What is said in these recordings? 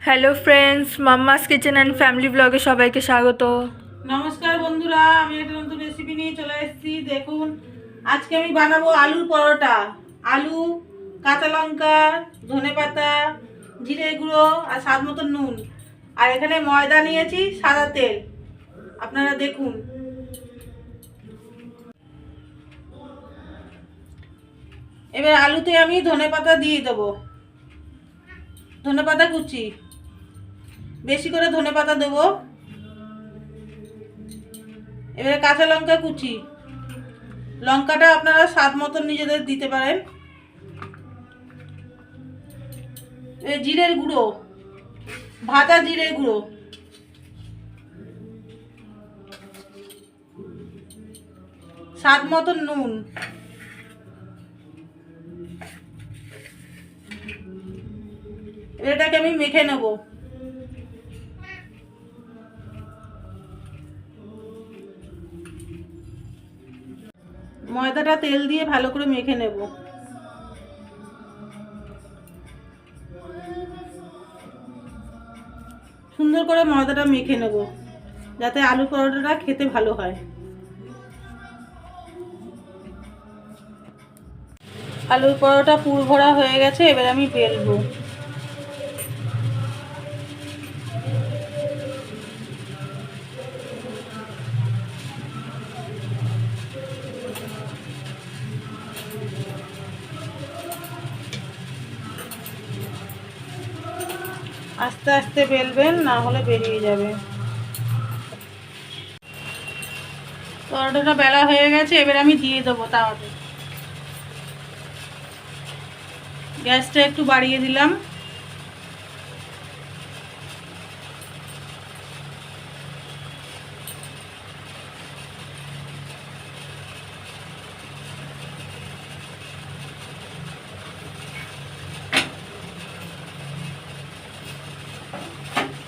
Hello friends, mamma's kitchen and family ব্লগে সবাইকে স্বাগত। নমস্কার বন্ধুরা, আমি একটা নতুন রেসিপি নিয়ে চলে এসেছি। দেখুন, আজকে আমি বানাবো আলুর পরোটা। আলু, কাঁচা লঙ্কা, ধনেপাতা, জিরে গুঁড়ো আর স্বাদ মতো নুন। আর এখানে ময়দা নিয়েছি, সাদা তেল। আপনারা দেখুন। এবার আলুতে আমি ধনেপাতা দিয়ে দেবো, ধনেপাতা কুচি, বেশি করে ধনেপাতা দেবো। এবারে কাঁচা লঙ্কা কুচি, লঙ্কাটা আপনারা স্বাদ মতন নিজেদের দিতে পারেন। জিরের গুঁড়ো, ভাজা জিরের গুঁড়ো, স্বাদ মতন নুন, এটাকে আমি মেখে নেব। ময়দাটা তেল দিয়ে ভালো করে মেখে নেব। সুন্দর করে ময়দাটা মেখে নেব, যাতে আলু পরোটাটা খেতে ভালো হয়। আলুর পরোটা পুর ভরা হয়ে গেছে, এবার আমি বেলবো। আস্তে আস্তে বেলবেন, না হলে বেরিয়ে যাবে। পরোটাটা বেলা হয়ে গেছে, এবার আমি দিয়ে দেবো তাওয়াতে। গ্যাসটা একটু বাড়িয়ে দিলাম।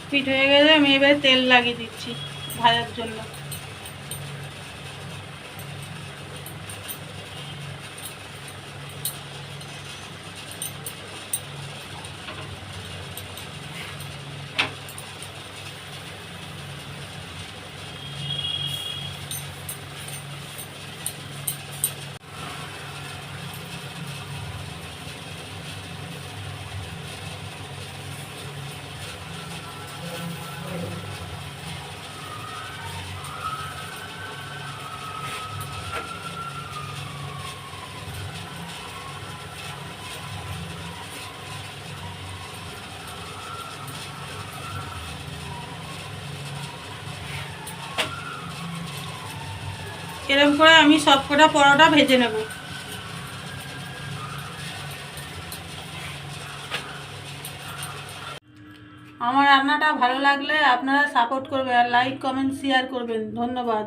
পিঠ হয়ে গেলে আমি এবার তেল লাগিয়ে দিচ্ছি ভাজার জন্য। এরকম করে আমি সবকটা পরোটা ভেজে নেব। আমার রান্নাটা ভালো লাগলে আপনারা সাপোর্ট করবেন আর লাইক কমেন্ট শেয়ার করবেন। ধন্যবাদ।